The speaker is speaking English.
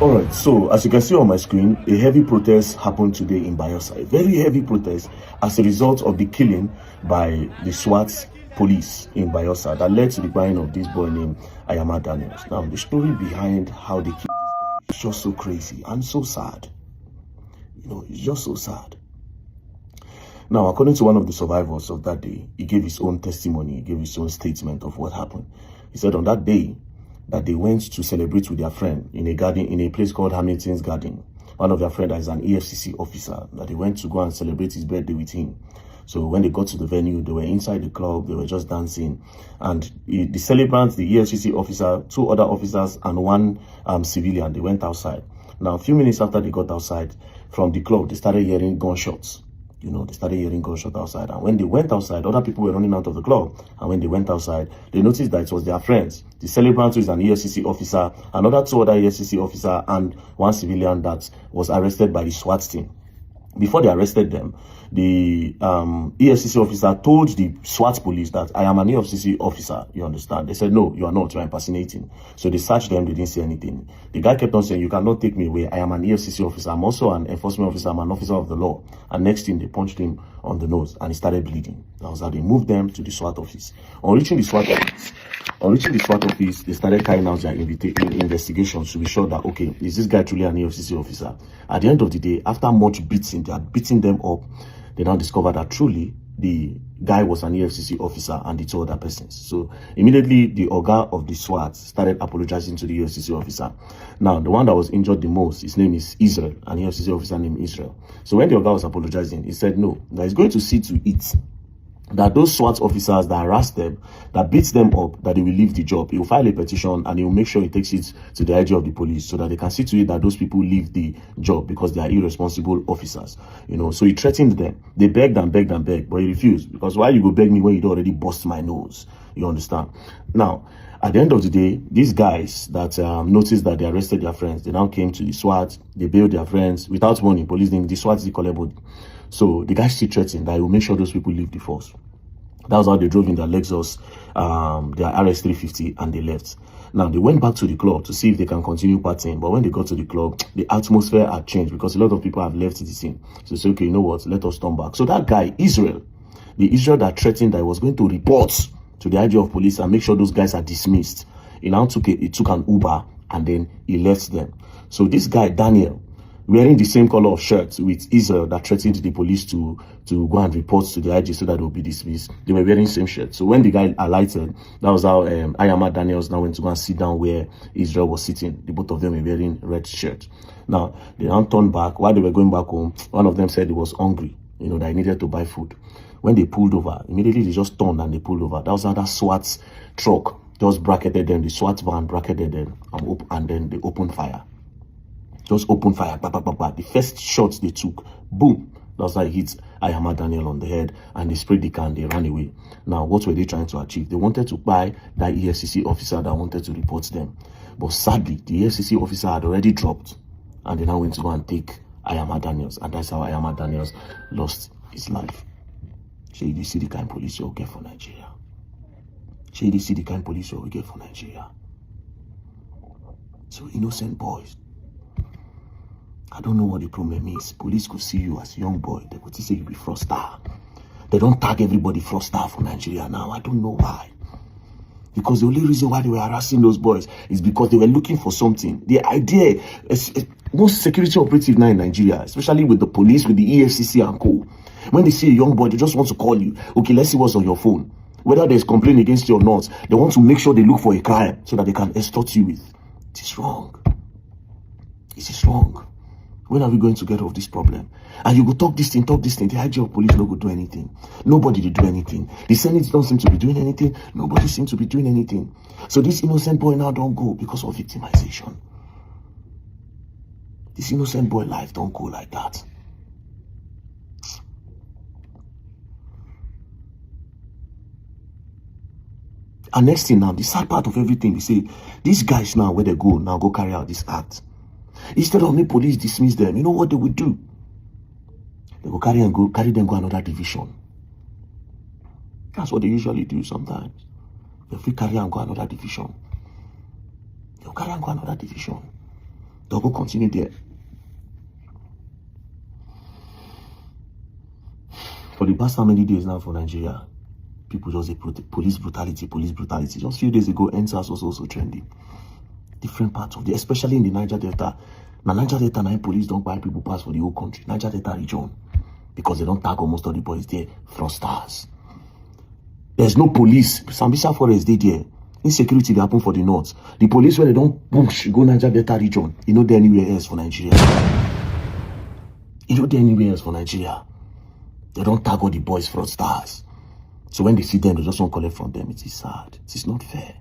All right, so as you can see on my screen, a heavy protest happened today in Bayelsa. A very heavy protest as a result of the killing by the SWAT police in Bayelsa that led to the buying of this boy named Ayama Daniels. Now, the story behind how they killed this guy is just so crazy and so sad. You know, it's just so sad. Now, according to one of the survivors of that day, he gave his own testimony, he gave his own statement of what happened. He said on that day, that they went to celebrate with their friend in a garden, in a place called Hamilton's Garden. One of their friends is an EFCC officer, that they went to go and celebrate his birthday with him. So when they got to the venue, they were inside the club, they were just dancing. And the celebrants, the EFCC officer, 2 other officers and 1 civilian, they went outside. Now, a few minutes after they got outside from the club, they started hearing gunshots. You know, they started hearing gunshots outside. And when they went outside, other people were running out of the club. And when they went outside, they noticed that it was their friends. The celebrant, who is an EFCC officer, another 2 other EFCC officer, and 1 civilian that was arrested by the SWAT team. Before they arrested them, the EFCC officer told the SWAT police that I am an EFCC officer, you understand? They said, no, you are not, you are impersonating. So they searched them, they didn't see anything. The guy kept on saying, you cannot take me away. I am an EFCC officer. I'm also an enforcement officer. I'm an officer of the law. And next thing, they punched him on the nose and he started bleeding. That was how they moved them to the SWAT office. On reaching the SWAT office, they started carrying out their investigations to be sure that, okay, is this guy truly an EFCC officer? At the end of the day, after much beating, they had beaten them up, they now discovered that truly the guy was an EFCC officer and the 2 other persons. So immediately the Oga of the SWAT started apologizing to the EFCC officer. Now, the one that was injured the most, his name is Israel, an EFCC officer named Israel. So when the Oga was apologizing, he said no, that he's going to see to it that those SWAT officers that harassed them, that beats them up, that they will leave the job. He will file a petition and he will make sure he takes it to the IG of the police so that they can see to it that those people leave the job because they are irresponsible officers. You know, so he threatened them. They begged and begged and begged, but he refused. Because why you go beg me when you already bust my nose? You understand? Now, at the end of the day, these guys that noticed that they arrested their friends, they now came to the SWAT, they bailed their friends without money. Police didn't, the SWAT didn't collect body. So the guy still threatened that he will make sure those people leave the force. That was how they drove in their Lexus, their RS350, and they left. Now, they went back to the club to see if they can continue partying. But when they got to the club, the atmosphere had changed because a lot of people have left the scene. So they said, okay, you know what, let us turn back. So that guy, Israel, the Israel that threatened that he was going to report to the IG of police and make sure those guys are dismissed, he now took an Uber and then he left them. So this guy, Daniel, wearing the same color of shirt with Israel that threatened the police to go and report to the IG so that they will be dismissed. They were wearing the same shirt. So when the guy alighted, that was how Ayama Daniels now went to go and sit down where Israel was sitting. The both of them were wearing red shirts. Now, they now turned back. While they were going back home, one of them said he was hungry, you know, that he needed to buy food. When they pulled over, immediately they just turned and they pulled over. That was how that SWAT truck just bracketed them. The SWAT van bracketed them and then they opened fire. Just open fire, bah, bah, bah, bah. The first shots they took, boom, that's how it hit Ayama Daniel on the head, and they sprayed the can, they ran away. Now, what were they trying to achieve? They wanted to buy that EFCC officer that wanted to report them. But sadly, the EFCC officer had already dropped, and they now went to go and take Ayama Daniels, and that's how Ayama Daniels lost his life. Shey, you see the kind of police you'll get for Nigeria. Shey, you see the kind of police you'll get for Nigeria. So innocent boys. I don't know what the problem is. Police could see you as a young boy. They would say you be fraudster. They don't tag everybody fraudster for Nigeria now. I don't know why. Because the only reason why they were harassing those boys is because they were looking for something. The idea is most security operative now in Nigeria, especially with the police, with the EFCC and co. When they see a young boy, they just want to call you. Okay, let's see what's on your phone. Whether there's complaint against you or not, they want to make sure they look for a crime so that they can extort you with. It is wrong. It is wrong. When are we going to get off this problem? And you go talk this thing, the IG of police no go do anything. Nobody will do anything. The Senate don't seem to be doing anything. Nobody seems to be doing anything. So this innocent boy now don't go because of victimization. This innocent boy life don't go like that. And next thing now, the sad part of everything, they say, these guys now, where they go, now go carry out this act. Instead of me police dismiss them, you know what they would do? They will carry them go another division. That's what they usually do sometimes. They will carry and go another division. They'll carry and go another division. They'll go continue there. For the past how many days now for Nigeria, people just say police brutality, police brutality. Just a few days ago, NSAS was also trending. Different parts of the, especially in the Niger Delta. Now, Niger Delta, now police don't buy people pass for the whole country. Niger Delta region. Because they don't tag almost all the boys there. Fraudsters. There's no police. Sambisa Forest, they there. Insecurity, they happen for the north. The police, when they don't push, go Niger Delta region, you know they're anywhere else for Nigeria. You know they're anywhere else for Nigeria. They don't tag all the boys fraudsters. So when they see them, they just don't collect from them. It is sad. It is not fair.